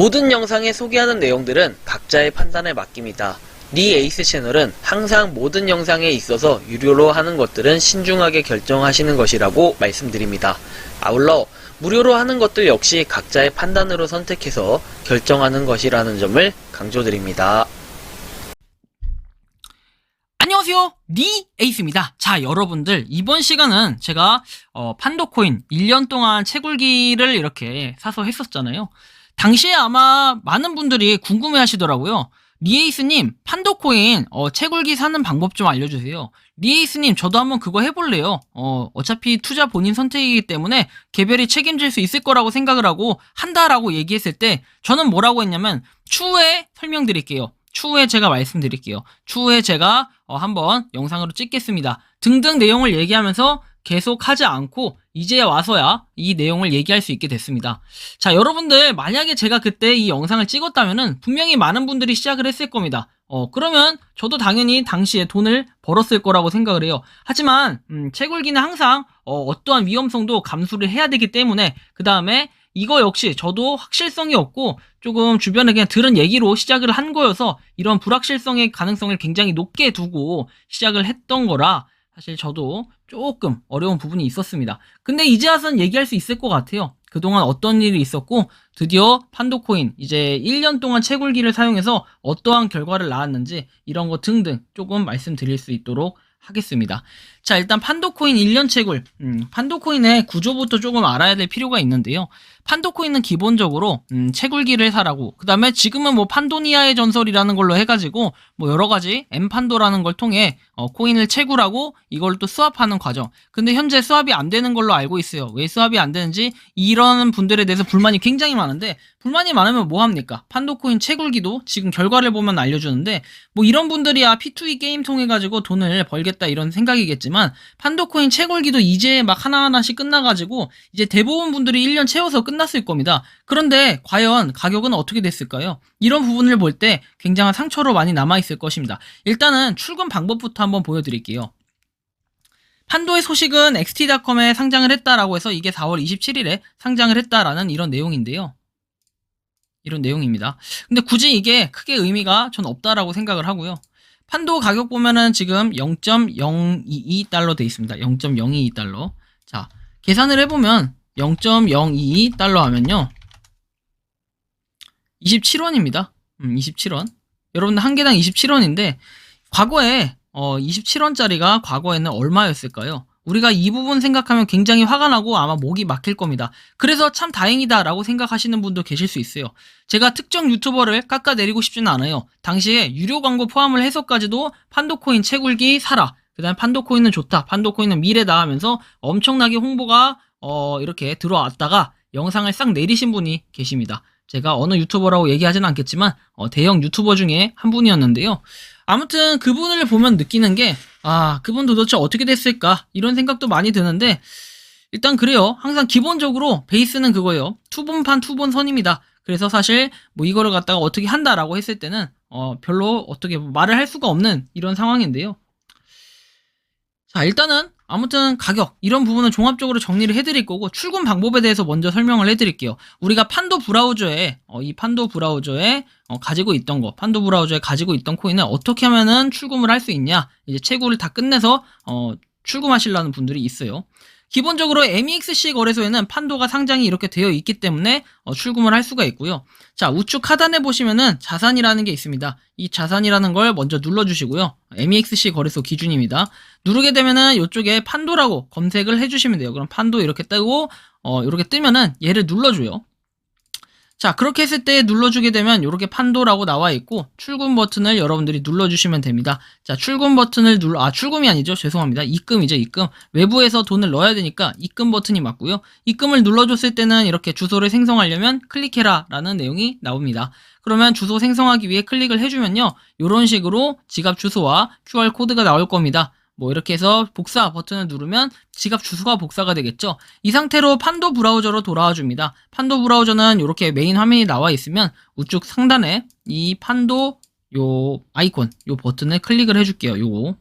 모든 영상에 소개하는 내용들은 각자의 판단에 맡깁니다. 니 에이스 채널은 항상 모든 영상에 있어서 유료로 하는 것들은 신중하게 결정하시는 것이라고 말씀드립니다. 아울러 무료로 하는 것들 역시 각자의 판단으로 선택해서 결정하는 것이라는 점을 강조드립니다. 안녕하세요, 니 에이스입니다. 자, 여러분들 이번 시간은 제가 판도코인 1년 동안 채굴기를 이렇게 사서 했었잖아요. 당시에 아마 많은 분들이 궁금해 하시더라고요. 리에이스님, 판도코인 채굴기 사는 방법 좀 알려주세요. 리에이스님, 저도 한번 그거 해볼래요. 어차피 투자 본인 선택이기 때문에 개별이 책임질 수 있을 거라고 생각을 하고 한다라고 얘기했을 때 저는 뭐라고 했냐면 추후에 설명드릴게요. 추후에 제가 말씀드릴게요. 추후에 제가 한번 영상으로 찍겠습니다. 등등 내용을 얘기하면서 계속 하지 않고 이제 와서야 이 내용을 얘기할 수 있게 됐습니다. 자, 여러분들 만약에 제가 그때 이 영상을 찍었다면은 분명히 많은 분들이 시작을 했을 겁니다. 그러면 저도 당연히 당시에 돈을 벌었을 거라고 생각을 해요. 하지만 채굴기는 항상 어떠한 위험성도 감수를 해야 되기 때문에 그 다음에 이거 역시 저도 확실성이 없고 조금 주변에 그냥 들은 얘기로 시작을 한 거여서 이런 불확실성의 가능성을 굉장히 높게 두고 시작을 했던 거라 사실 저도 조금 어려운 부분이 있었습니다. 근데 이제 와서는 얘기할 수 있을 것 같아요. 그동안 어떤 일이 있었고 드디어 판도코인 이제 1년 동안 채굴기를 사용해서 어떠한 결과를 낳았는지 이런 거 등등 조금 말씀드릴 수 있도록 하겠습니다. 자, 일단 판도코인 1년 채굴 판도코인의 구조부터 조금 알아야 될 필요가 있는데요. 판도코인은 기본적으로 채굴기를 사라고, 그 다음에 지금은 뭐 판도니아의 전설이라는 걸로 해가지고 뭐 여러가지 엠판도라는 걸 통해 코인을 채굴하고 이걸 또 스왑하는 과정. 근데 현재 스왑이 안 되는 걸로 알고 있어요. 왜 스왑이 안 되는지 이런 분들에 대해서 불만이 굉장히 많은데, 불만이 많으면 뭐합니까? 판도코인 채굴기도 지금 결과를 보면 알려주는데 뭐 이런 분들이야 P2E 게임 통해가지고 돈을 벌겠다 이런 생각이겠지만 판도코인 채굴기도 이제 막 하나하나씩 끝나가지고 이제 대부분 분들이 1년 채워서 끝났을 겁니다. 그런데 과연 가격은 어떻게 됐을까요? 이런 부분을 볼 때 굉장한 상처로 많이 남아있을 것입니다. 일단은 출금 방법부터 한번 보여드릴게요. 판도의 소식은 XT.com에 상장을 했다라고 해서 이게 4월 27일에 상장을 했다라는 이런 내용인데요. 이런 내용입니다. 근데 굳이 이게 크게 의미가 전 없다라고 생각을 하고요. 판도 가격 보면은 지금 0.022달러 돼 있습니다. 0.022달러. 자, 계산을 해보면 0.022달러 하면요 27원입니다. 27원. 여러분들 한 개당 27원인데 과거에 27원짜리가 과거에는 얼마였을까요? 우리가 이 부분 생각하면 굉장히 화가 나고 아마 목이 막힐 겁니다. 그래서 참 다행이다 라고 생각하시는 분도 계실 수 있어요. 제가 특정 유튜버를 깎아내리고 싶지는 않아요. 당시에 유료 광고 포함을 해서까지도 판도코인 채굴기 사라, 그 다음에 판도코인은 좋다, 판도코인은 미래다 하면서 엄청나게 홍보가 이렇게 들어왔다가 영상을 싹 내리신 분이 계십니다. 제가 어느 유튜버라고 얘기하지는 않겠지만 대형 유튜버 중에 한 분이었는데요. 아무튼 그분을 보면 느끼는 게 그분 도대체 어떻게 됐을까 이런 생각도 많이 드는데, 일단 그래요. 항상 기본적으로 베이스는 그거예요. 투본판 투본선입니다. 그래서 사실 뭐 이거를 갖다가 어떻게 한다라고 했을 때는 별로 어떻게 말을 할 수가 없는 이런 상황인데요. 자, 일단은 아무튼 가격 이런 부분은 종합적으로 정리를 해드릴 거고 출금 방법에 대해서 먼저 설명을 해드릴게요. 우리가 판도 브라우저에 이 판도 브라우저에 가지고 있던 거, 판도 브라우저에 가지고 있던 코인을 어떻게 하면은 출금을 할 수 있냐, 이제 채굴을 다 끝내서 출금하시려는 분들이 있어요. 기본적으로 MEXC 거래소에는 판도가 상장이 이렇게 되어 있기 때문에 출금을 할 수가 있고요. 자, 우측 하단에 보시면은 자산이라는 게 있습니다. 이 자산이라는 걸 먼저 눌러주시고요. MEXC 거래소 기준입니다. 누르게 되면은 이쪽에 판도라고 검색을 해주시면 돼요. 그럼 판도 이렇게 뜨고 이렇게 뜨면은 얘를 눌러줘요. 자, 그렇게 했을 때 눌러주게 되면 이렇게 판도라고 나와 있고 출금 버튼을 여러분들이 눌러주시면 됩니다. 자, 출금 버튼을 출금이 아니죠. 죄송합니다. 입금이죠. 입금. 외부에서 돈을 넣어야 되니까 입금 버튼이 맞고요. 입금을 눌러줬을 때는 이렇게 주소를 생성하려면 클릭해라 라는 내용이 나옵니다. 그러면 주소 생성하기 위해 클릭을 해주면요 이런 식으로 지갑 주소와 QR코드가 나올 겁니다. 뭐 이렇게 해서 복사 버튼을 누르면 지갑 주소가 복사가 되겠죠. 이 상태로 판도 브라우저로 돌아와 줍니다. 판도 브라우저는 이렇게 메인 화면이 나와 있으면 우측 상단에 이 판도 요 아이콘 요 버튼을 클릭을 해줄게요. 요거.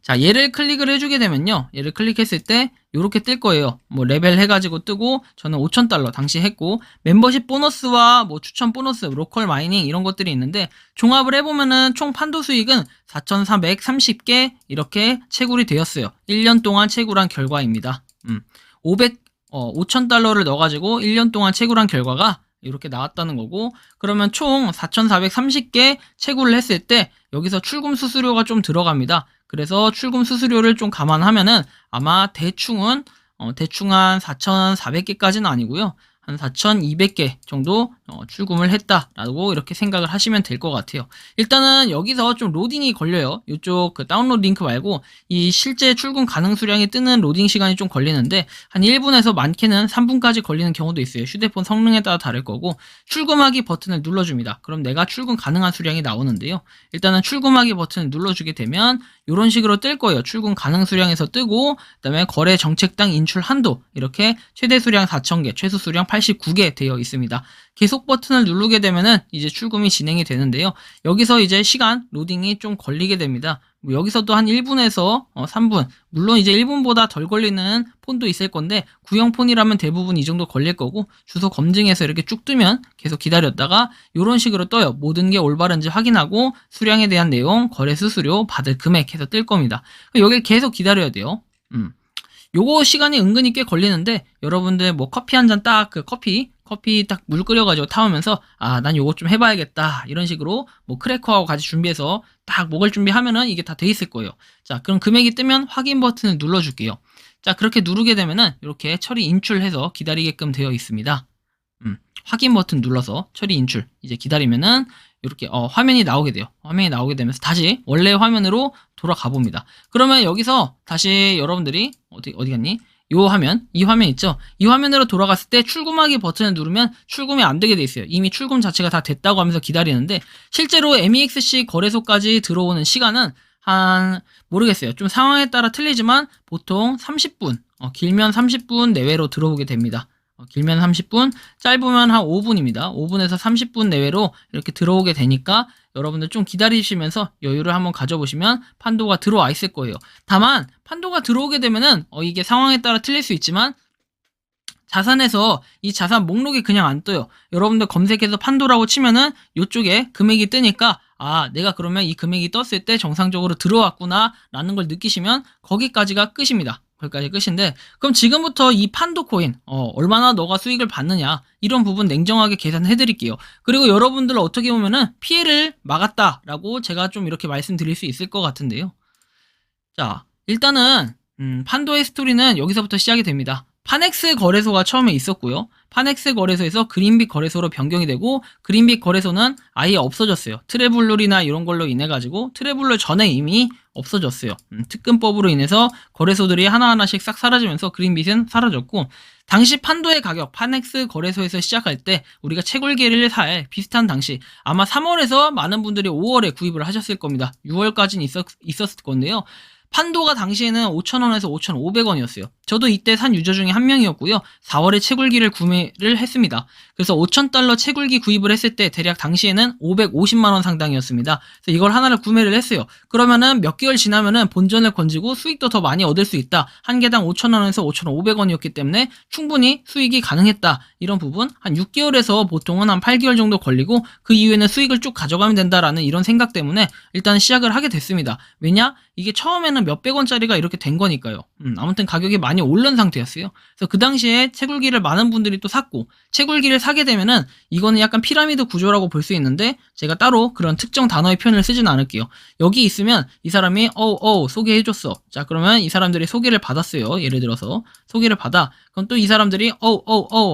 자, 얘를 클릭을 해주게 되면요. 얘를 클릭했을 때 요렇게 뜰 거예요. 뭐 레벨 해가지고 뜨고 저는 5,000달러 당시 했고 멤버십 보너스와 뭐 추천 보너스, 로컬 마이닝 이런 것들이 있는데 종합을 해보면은 총 판도 수익은 4,430개 이렇게 채굴이 되었어요. 1년 동안 채굴한 결과입니다. 5,000달러를 넣어가지고 1년 동안 채굴한 결과가 이렇게 나왔다는 거고 그러면 총 4,430개 채굴을 했을 때 여기서 출금 수수료가 좀 들어갑니다. 그래서 출금 수수료를 좀 감안하면은 아마 대충은 대충 한 4,400개까지는 아니고요. 한 4,200개 정도 출금을 했다라고 이렇게 생각을 하시면 될 것 같아요. 일단은 여기서 좀 로딩이 걸려요. 이쪽 그 다운로드 링크 말고 이 실제 출금 가능 수량이 뜨는 로딩 시간이 좀 걸리는데 한 1분에서 많게는 3분까지 걸리는 경우도 있어요. 휴대폰 성능에 따라 다를 거고 출금하기 버튼을 눌러줍니다. 그럼 내가 출금 가능한 수량이 나오는데요. 일단은 출금하기 버튼을 눌러주게 되면 이런 식으로 뜰 거예요. 출금 가능 수량에서 뜨고 그다음에 거래 정책당 인출 한도 이렇게 최대 수량 4,000개, 최소 수량 89개 되어 있습니다. 계속 버튼을 누르게 되면은 이제 출금이 진행이 되는데요. 여기서 이제 시간 로딩이 좀 걸리게 됩니다. 뭐 여기서도 한 1분에서 3분, 물론 이제 1분보다 덜 걸리는 폰도 있을 건데 구형 폰이라면 대부분 이 정도 걸릴 거고 주소 검증해서 이렇게 쭉 뜨면 계속 기다렸다가 이런 식으로 떠요. 모든 게 올바른지 확인하고 수량에 대한 내용, 거래 수수료, 받을 금액 해서 뜰 겁니다. 여길 계속 기다려야 돼요. 요거 시간이 은근히 꽤 걸리는데 여러분들 뭐 커피 한 잔 딱 그 커피 딱 물 끓여가지고 타오면서 난 요거 좀 해봐야겠다 이런 식으로 뭐 크래커하고 같이 준비해서 딱 먹을 준비하면은 이게 다 돼 있을 거예요. 자, 그럼 금액이 뜨면 확인 버튼을 눌러줄게요. 자, 그렇게 누르게 되면은 이렇게 처리 인출해서 기다리게끔 되어 있습니다. 확인 버튼 눌러서 처리 인출 이제 기다리면은 이렇게 화면이 나오게 돼요. 화면이 나오게 되면서 다시 원래 화면으로 돌아가 봅니다. 그러면 여기서 다시 여러분들이 어디 갔니? 이 화면 있죠? 이 화면으로 돌아갔을 때 출금하기 버튼을 누르면 출금이 안 되게 돼 있어요. 이미 출금 자체가 다 됐다고 하면서 기다리는데 실제로 MEXC 거래소까지 들어오는 시간은 모르겠어요. 좀 상황에 따라 틀리지만 보통 30분, 길면 30분 내외로 들어오게 됩니다. 길면 30분, 짧으면 한 5분입니다. 5분에서 30분 내외로 이렇게 들어오게 되니까 여러분들 좀 기다리시면서 여유를 한번 가져보시면 판도가 들어와 있을 거예요. 다만 판도가 들어오게 되면은 이게 상황에 따라 틀릴 수 있지만 자산에서 이 자산 목록이 그냥 안 떠요. 여러분들 검색해서 판도라고 치면은 이쪽에 금액이 뜨니까 내가 그러면 이 금액이 떴을 때 정상적으로 들어왔구나 라는 걸 느끼시면 거기까지가 끝입니다. 거기까지 끝인데 그럼 지금부터 이 판도 코인 얼마나 너가 수익을 받느냐 이런 부분 냉정하게 계산해 드릴게요. 그리고 여러분들 어떻게 보면은 피해를 막았다라고 제가 좀 이렇게 말씀드릴 수 있을 것 같은데요. 자, 일단은 판도의 스토리는 여기서부터 시작이 됩니다. 파넥스 거래소가 처음에 있었고요. 파넥스 거래소에서 그린빅 거래소로 변경이 되고 그린빅 거래소는 아예 없어졌어요. 트래블룰이나 이런 걸로 인해 가지고 트래블룰 전에 이미 없어졌어요. 특근법으로 인해서 거래소들이 하나하나씩 싹 사라지면서 그린빅은 사라졌고 당시 판도의 가격 파넥스 거래소에서 시작할 때 우리가 채굴기를 살 비슷한 당시 아마 3월에서 많은 분들이 5월에 구입을 하셨을 겁니다. 6월까지는 있었을 건데요. 판도가 당시에는 5,000원에서 5,500원이었어요. 저도 이때 산 유저 중에 한 명이었고요. 4월에 채굴기를 구매를 했습니다. 그래서 5,000달러 채굴기 구입을 했을 때 대략 당시에는 550만원 상당이었습니다. 그래서 이걸 하나를 구매를 했어요. 그러면은 몇 개월 지나면은 본전을 건지고 수익도 더 많이 얻을 수 있다. 한 개당 5,000원에서 5,500원이었기 때문에 충분히 수익이 가능했다. 이런 부분 한 6개월에서 보통은 한 8개월 정도 걸리고 그 이후에는 수익을 쭉 가져가면 된다라는 이런 생각 때문에 일단 시작을 하게 됐습니다. 왜냐? 이게 처음에는 몇백 원짜리가 이렇게 된 거니까요. 아무튼 가격이 많이 오른 상태였어요. 그래서 그 당시에 채굴기를 많은 분들이 또 샀고 채굴기를 사게 되면은 이거는 약간 피라미드 구조라고 볼 수 있는데 제가 따로 그런 특정 단어의 표현을 쓰지는 않을게요. 여기 있으면 이 사람이 소개해줬어. 자, 그러면 이 사람들이 소개를 받았어요. 예를 들어서 소개를 받아. 그럼 또 이 사람들이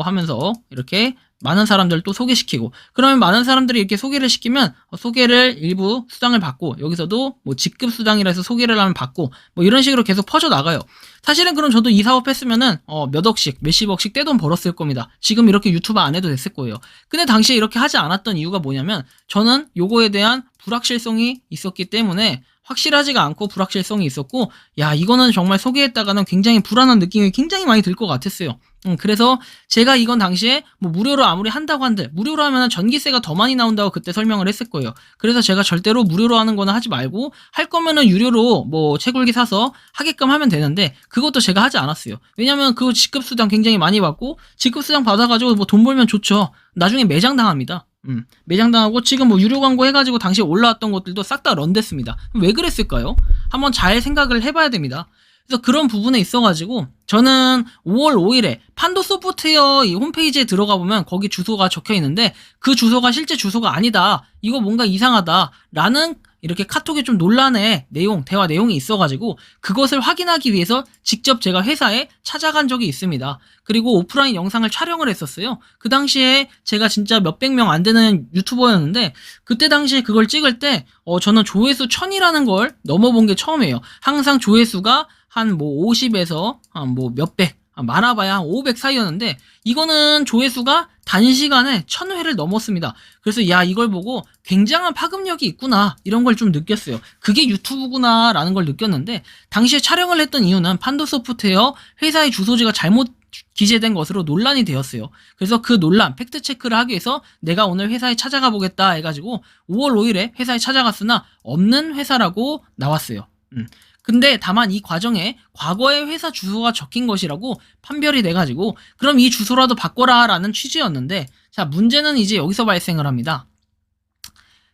하면서 이렇게 많은 사람들을 또 소개시키고 그러면 많은 사람들이 이렇게 소개를 시키면 소개를 일부 수당을 받고 여기서도 뭐 직급 수당이라 해서 소개를 하면 받고 뭐 이런 식으로 계속 퍼져 나가요. 사실은 그럼 저도 이 사업 했으면은 몇 억씩 몇십억씩 떼돈 벌었을 겁니다. 지금 이렇게 유튜브 안 해도 됐을 거예요. 근데 당시에 이렇게 하지 않았던 이유가 뭐냐면 저는 요거에 대한 불확실성이 있었기 때문에 확실하지가 않고 불확실성이 있었고 이거는 정말 소개했다가는 굉장히 불안한 느낌이 굉장히 많이 들 것 같았어요. 그래서 제가 이건 당시에 뭐 무료로 아무리 한다고 한들 무료로 하면 전기세가 더 많이 나온다고 그때 설명을 했을 거예요. 그래서 제가 절대로 무료로 하는 거는 하지 말고 할 거면은 유료로 뭐 채굴기 사서 하게끔 하면 되는데 그것도 제가 하지 않았어요. 왜냐면 그거 직급수당 굉장히 많이 받고 직급수당 받아가지고 뭐 돈 벌면 좋죠. 나중에 매장당합니다. 매장당하고 지금 뭐 유료 광고 해가지고 당시에 올라왔던 것들도 싹 다 런됐습니다. 왜 그랬을까요? 한번 잘 생각을 해봐야 됩니다. 그래서 그런 부분에 있어가지고 저는 5월 5일에 판도 소프트웨어 이 홈페이지에 들어가 보면 거기 주소가 적혀 있는데 그 주소가 실제 주소가 아니다. 이거 뭔가 이상하다. 라는 이렇게 카톡에 좀 논란의 내용, 대화 내용이 있어가지고 그것을 확인하기 위해서 직접 제가 회사에 찾아간 적이 있습니다. 그리고 오프라인 영상을 촬영을 했었어요. 그 당시에 제가 진짜 몇백 명 안 되는 유튜버였는데 그때 당시에 그걸 찍을 때 저는 조회수 1000이라는 걸 넘어본 게 처음이에요. 항상 조회수가 한 뭐 50에서 한 뭐 몇백, 많아봐야 한 500 사이였는데 이거는 조회수가 단시간에 1000회를 넘었습니다. 그래서 야 이걸 보고 굉장한 파급력이 있구나 이런 걸 좀 느꼈어요. 그게 유튜브구나 라는 걸 느꼈는데 당시에 촬영을 했던 이유는 판도 소프트웨어 회사의 주소지가 잘못 기재된 것으로 논란이 되었어요. 그래서 그 논란 팩트 체크를 하기 위해서 내가 오늘 회사에 찾아가 보겠다 해가지고 5월 5일에 회사에 찾아갔으나 없는 회사라고 나왔어요. 근데 다만 이 과정에 과거의 회사 주소가 적힌 것이라고 판별이 돼가지고 그럼 이 주소라도 바꿔라 라는 취지였는데 자 문제는 이제 여기서 발생을 합니다.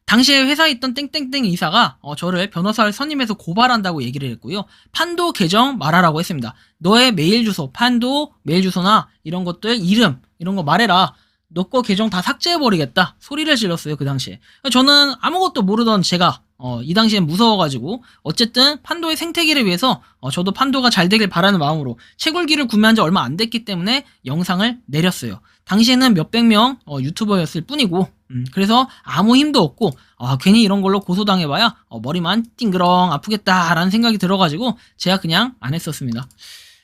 당시에 회사에 있던 땡땡땡 이사가 저를 변호사를 선임해서 고발한다고 얘기를 했고요. 판도 계정 말하라고 했습니다. 너의 메일 주소, 판도 메일 주소나 이런 것들 이름 이런 거 말해라. 너 거 계정 다 삭제해버리겠다. 소리를 질렀어요 그 당시에. 저는 아무것도 모르던 제가 이 당시엔 무서워가지고 어쨌든 판도의 생태계를 위해서 저도 판도가 잘 되길 바라는 마음으로 채굴기를 구매한 지 얼마 안 됐기 때문에 영상을 내렸어요. 당시에는 몇백 명 유튜버였을 뿐이고 그래서 아무 힘도 없고 괜히 이런 걸로 고소당해봐야 머리만 띵그렁 아프겠다라는 생각이 들어가지고 제가 그냥 안 했었습니다.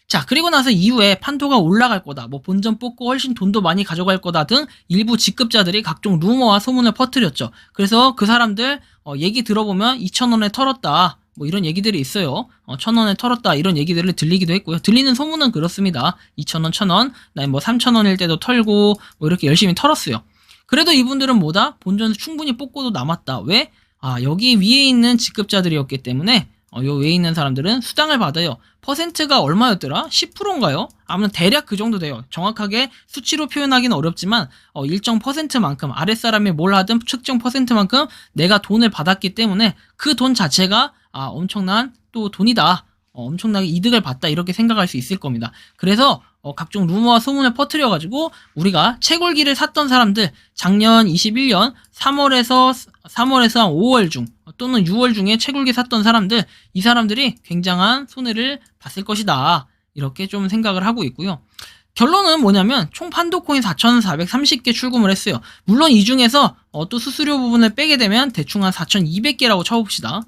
자 그리고 나서 이후에 판도가 올라갈 거다 뭐 본전 뽑고 훨씬 돈도 많이 가져갈 거다 등 일부 직급자들이 각종 루머와 소문을 퍼뜨렸죠. 그래서 그 사람들 얘기 들어보면 2,000원에 털었다 뭐 이런 얘기들이 있어요. 1,000원에 털었다 이런 얘기들을 들리기도 했고요. 들리는 소문은 그렇습니다. 2,000원 1,000원 그다음에 뭐 3,000원일 때도 털고 뭐 이렇게 열심히 털었어요. 그래도 이분들은 뭐다? 본전을 충분히 뽑고도 남았다. 왜? 여기 위에 있는 직급자들이었기 때문에 요 위에 있는 사람들은 수당을 받아요. 퍼센트가 얼마였더라? 10%인가요? 아무튼 대략 그 정도 돼요. 정확하게 수치로 표현하기는 어렵지만 일정 퍼센트만큼 아랫사람이 뭘 하든 특정 퍼센트만큼 내가 돈을 받았기 때문에 그 돈 자체가 엄청난 또 돈이다. 엄청나게 이득을 봤다 이렇게 생각할 수 있을 겁니다. 그래서 각종 루머와 소문을 퍼뜨려가지고 우리가 채굴기를 샀던 사람들 작년 21년 3월에서 한 5월 중 또는 6월 중에 채굴기 샀던 사람들 이 사람들이 굉장한 손해를 봤을 것이다 이렇게 좀 생각을 하고 있고요. 결론은 뭐냐면 총 판도코인 4,430개 출금을 했어요. 물론 이 중에서 또 수수료 부분을 빼게 되면 대충 한 4,200개라고 쳐봅시다.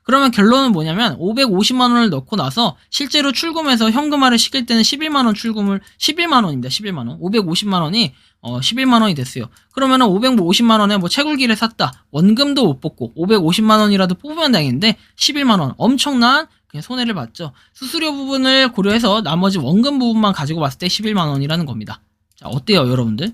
그러면 결론은 뭐냐면 550만원을 넣고 나서 실제로 출금해서 현금화를 시킬 때는 11만원 출금을 11만원입니다. 11만원 550만원이 11만원이 됐어요. 그러면은 550만원에 뭐 채굴기를 샀다 원금도 못 뽑고 550만원이라도 뽑으면 되겠는데 11만원 엄청난 그냥 손해를 봤죠. 수수료 부분을 고려해서 나머지 원금 부분만 가지고 봤을 때 11만원이라는 겁니다. 자 어때요 여러분들?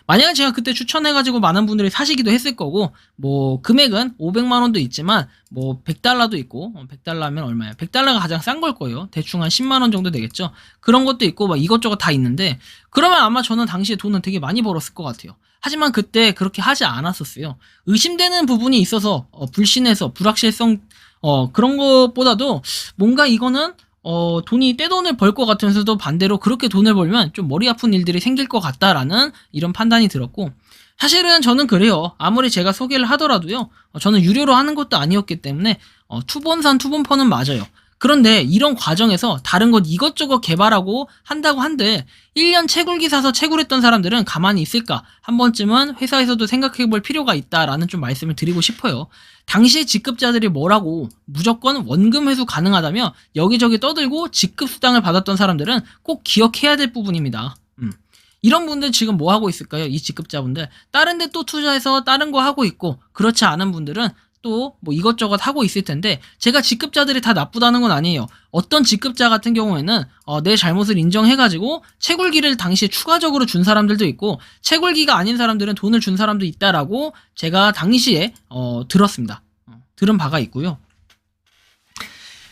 만약에 제가 그때 추천해가지고 많은 분들이 사시기도 했을 거고 뭐 금액은 500만원도 있지만 뭐 100달러도 있고 100달러면 얼마야? 100달러가 가장 싼 걸 거예요. 대충 한 10만원 정도 되겠죠. 그런 것도 있고 막 이것저것 다 있는데 그러면 아마 저는 당시에 돈은 되게 많이 벌었을 것 같아요. 하지만 그때 그렇게 하지 않았었어요. 의심되는 부분이 있어서 불신해서 불확실성 그런 것보다도 뭔가 이거는 돈이 떼돈을 벌 것 같으면서도 반대로 그렇게 돈을 벌면 좀 머리 아픈 일들이 생길 것 같다라는 이런 판단이 들었고 사실은 저는 그래요. 아무리 제가 소개를 하더라도요. 저는 유료로 하는 것도 아니었기 때문에 투본산 투본퍼는 맞아요. 그런데 이런 과정에서 다른 것 이것저것 개발하고 한다고 한들 1년 채굴기 사서 채굴했던 사람들은 가만히 있을까? 한 번쯤은 회사에서도 생각해 볼 필요가 있다라는 좀 말씀을 드리고 싶어요. 당시에 직급자들이 뭐라고 무조건 원금 회수 가능하다며 여기저기 떠들고 직급 수당을 받았던 사람들은 꼭 기억해야 될 부분입니다. 이런 분들 지금 뭐 하고 있을까요? 이 직급자분들 다른 데 또 투자해서 다른 거 하고 있고 그렇지 않은 분들은 또 뭐 이것저것 하고 있을 텐데 제가 직급자들이 다 나쁘다는 건 아니에요. 어떤 직급자 같은 경우에는 내 잘못을 인정해가지고 채굴기를 당시에 추가적으로 준 사람들도 있고 채굴기가 아닌 사람들은 돈을 준 사람도 있다라고 제가 당시에 들었습니다. 들은 바가 있고요.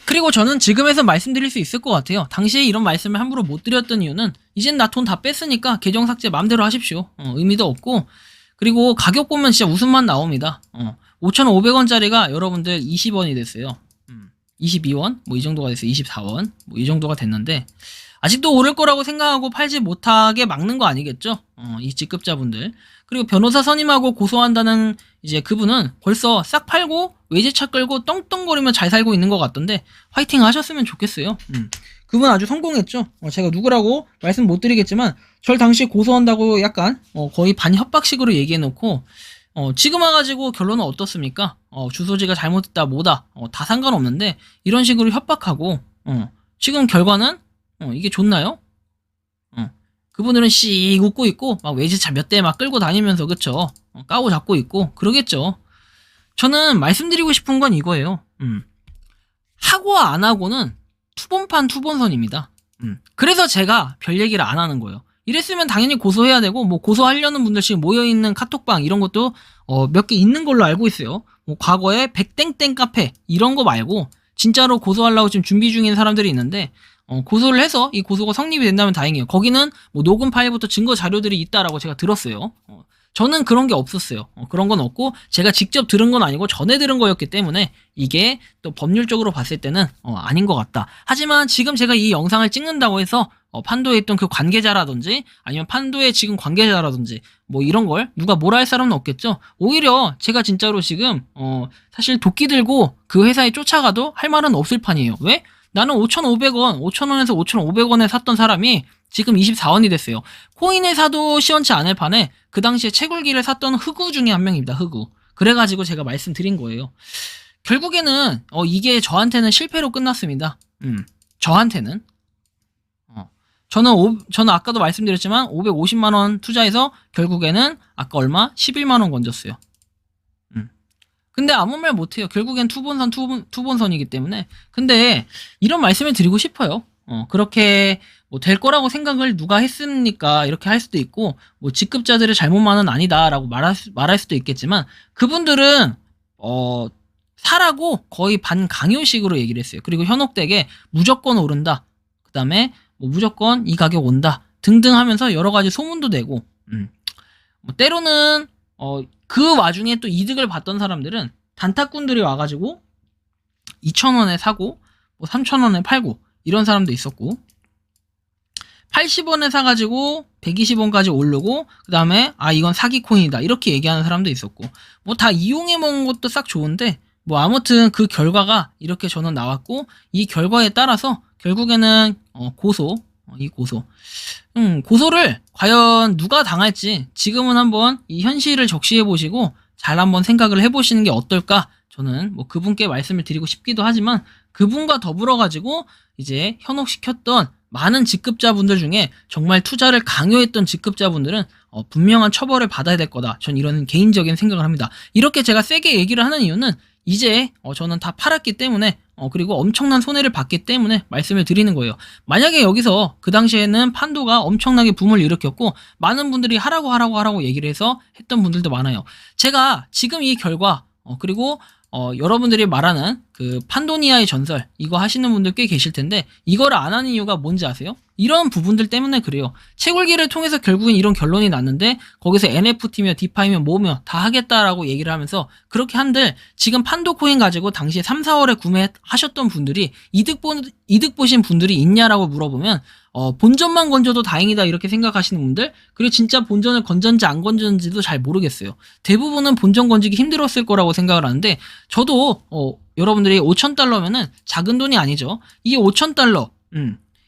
그리고 저는 지금에서 말씀드릴 수 있을 것 같아요. 당시에 이런 말씀을 함부로 못 드렸던 이유는 이젠 나 돈 다 뺐으니까 계정 삭제 마음대로 하십시오. 의미도 없고 그리고 가격 보면 진짜 웃음만 나옵니다. 5,500원짜리가 여러분들 20원이 됐어요. 22원? 뭐 이 정도가 됐어요. 24원? 뭐 이 정도가 됐는데 아직도 오를 거라고 생각하고 팔지 못하게 막는 거 아니겠죠? 이 직급자분들. 그리고 변호사 선임하고 고소한다는 이제 그분은 벌써 싹 팔고 외제차 끌고 떵떵거리며 잘 살고 있는 것 같던데 화이팅 하셨으면 좋겠어요. 그분 아주 성공했죠. 제가 누구라고 말씀 못 드리겠지만 절 당시에 고소한다고 약간 거의 반협박식으로 얘기해놓고 지금 와가지고 결론은 어떻습니까? 주소지가 잘못했다 뭐다 다 상관없는데 이런 식으로 협박하고 지금 결과는 이게 좋나요? 그분들은 씩 웃고 있고 막 외제차 몇 대 막 끌고 다니면서 그쵸? 까고 잡고 있고 그러겠죠. 저는 말씀드리고 싶은 건 이거예요. 하고 안 하고는 투본판 투본선입니다. 그래서 제가 별 얘기를 안 하는 거예요. 이랬으면 당연히 고소해야 되고 뭐 고소하려는 분들 지금 모여있는 카톡방 이런 것도 몇 개 있는 걸로 알고 있어요. 뭐 과거에 백땡땡 카페 이런 거 말고 진짜로 고소하려고 지금 준비 중인 사람들이 있는데 고소를 해서 이 고소가 성립이 된다면 다행이에요. 거기는 뭐 녹음 파일부터 증거 자료들이 있다라고 제가 들었어요. 저는 그런 게 없었어요. 그런 건 없고 제가 직접 들은 건 아니고 전해 들은 거였기 때문에 이게 또 법률적으로 봤을 때는 아닌 것 같다. 하지만 지금 제가 이 영상을 찍는다고 해서 판도에 있던 그 관계자라든지 아니면 판도의 지금 관계자라든지 뭐 이런 걸 누가 뭐라 할 사람은 없겠죠. 오히려 제가 진짜로 지금 사실 도끼 들고 그 회사에 쫓아가도 할 말은 없을 판이에요. 왜? 나는 5,500원, 5,000원에서 5,500원에 샀던 사람이 지금 24원이 됐어요. 코인을 사도 시원치 않을 판에 그 당시에 채굴기를 샀던 흑우 중에 한 명입니다. 흑우. 그래가지고 제가 말씀드린 거예요. 결국에는 이게 실패로 끝났습니다. 저한테는. 저는 아까도 말씀드렸지만 550만 원 투자해서 결국에는 아까 얼마? 11만 원 건졌어요. 근데 아무 말 못해요. 결국엔 투본선이기 때문에. 근데 이런 말씀을 드리고 싶어요. 그렇게 뭐 될 거라고 생각을 누가 했습니까? 이렇게 할 수도 있고 뭐 직급자들의 잘못만은 아니다라고 말할 수도 있겠지만 그분들은 사라고 거의 반강요식으로 얘기를 했어요. 그리고 현혹되게 무조건 오른다. 그 다음에 뭐 무조건 이 가격 온다. 등등 하면서 여러 가지 소문도 내고 뭐 때로는 그 와중에 또 이득을 봤던 사람들은 단타꾼들이 와가지고 2,000원에 사고 뭐 3,000원에 팔고 이런 사람도 있었고 80원에 사가지고 120원까지 오르고 그 다음에 이건 사기코인이다 이렇게 얘기하는 사람도 있었고 뭐 다 이용해 먹은 것도 싹 좋은데 뭐 아무튼 그 결과가 이렇게 저는 나왔고 이 결과에 따라서 결국에는 고소를 과연 누가 당할지 지금은 한번 이 현실을 적시해 보시고 잘 한번 생각을 해보시는 게 어떨까 저는 뭐 그분께 말씀을 드리고 싶기도 하지만 그분과 더불어 가지고 이제 현혹시켰던 많은 직급자분들 중에 정말 투자를 강요했던 직급자분들은 분명한 처벌을 받아야 될 거다. 전 이런 개인적인 생각을 합니다. 이렇게 제가 세게 얘기를 하는 이유는 이제 저는 다 팔았기 때문에 그리고 엄청난 손해를 봤기 때문에 말씀을 드리는 거예요. 만약에 여기서 그 당시에는 판도가 엄청나게 붐을 일으켰고 많은 분들이 하라고 얘기를 해서 했던 분들도 많아요. 제가 지금 이 결과 그리고 여러분들이 말하는 그 판도니아의 전설 이거 하시는 분들 꽤 계실 텐데 이거를 안 하는 이유가 뭔지 아세요? 이런 부분들 때문에 그래요. 채굴기를 통해서 결국엔 이런 결론이 났는데 거기서 NFT며 디파이며 뭐며 다 하겠다라고 얘기를 하면서 그렇게 한들 지금 판도 코인 가지고 당시에 3, 4월에 구매하셨던 분들이 이득 보신 분들이 있냐라고 물어보면 본전만 건져도 다행이다 이렇게 생각하시는 분들 그리고 진짜 본전을 건졌는지 안 건졌는지도 잘 모르겠어요. 대부분은 본전 건지기 힘들었을 거라고 생각을 하는데 저도 여러분들이 5,000달러면은 작은 돈이 아니죠. 이게 5,000달러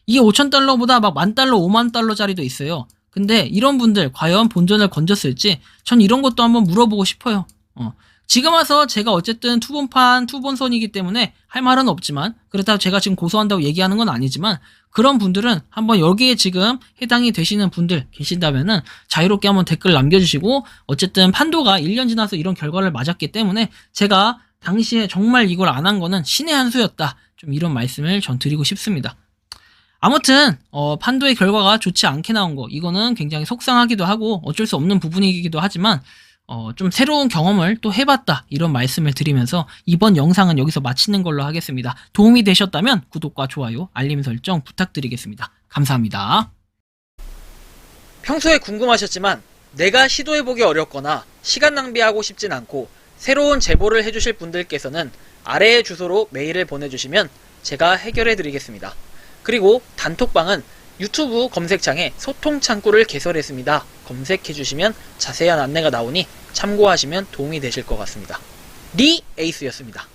이게 5,000달러보다 막 10,000달러 50,000달러짜리도 있어요. 근데 이런 분들 과연 본전을 건졌을지 전 이런 것도 한번 물어보고 싶어요. 지금 와서 제가 어쨌든 투본선이기 때문에 할 말은 없지만 그렇다고 제가 지금 고소한다고 얘기하는 건 아니지만 그런 분들은 한번 여기에 지금 해당이 되시는 분들 계신다면은 자유롭게 한번 댓글 남겨주시고 어쨌든 판도가 1년 지나서 이런 결과를 맞았기 때문에 제가 당시에 정말 이걸 안 한 거는 신의 한 수였다. 좀 이런 말씀을 전 드리고 싶습니다. 아무튼 판도의 결과가 좋지 않게 나온 거, 이거는 굉장히 속상하기도 하고 어쩔 수 없는 부분이기도 하지만 좀 새로운 경험을 또 해봤다, 이런 말씀을 드리면서 이번 영상은 여기서 마치는 걸로 하겠습니다. 도움이 되셨다면 구독과 좋아요, 알림 설정 부탁드리겠습니다. 감사합니다. 평소에 궁금하셨지만 내가 시도해보기 어렵거나 시간 낭비하고 싶진 않고 새로운 제보를 해주실 분들께서는 아래의 주소로 메일을 보내주시면 제가 해결해드리겠습니다. 그리고 단톡방은 유튜브 검색창에 소통 창구를 개설했습니다. 검색해주시면 자세한 안내가 나오니 참고하시면 도움이 되실 것 같습니다. 리 에이스였습니다.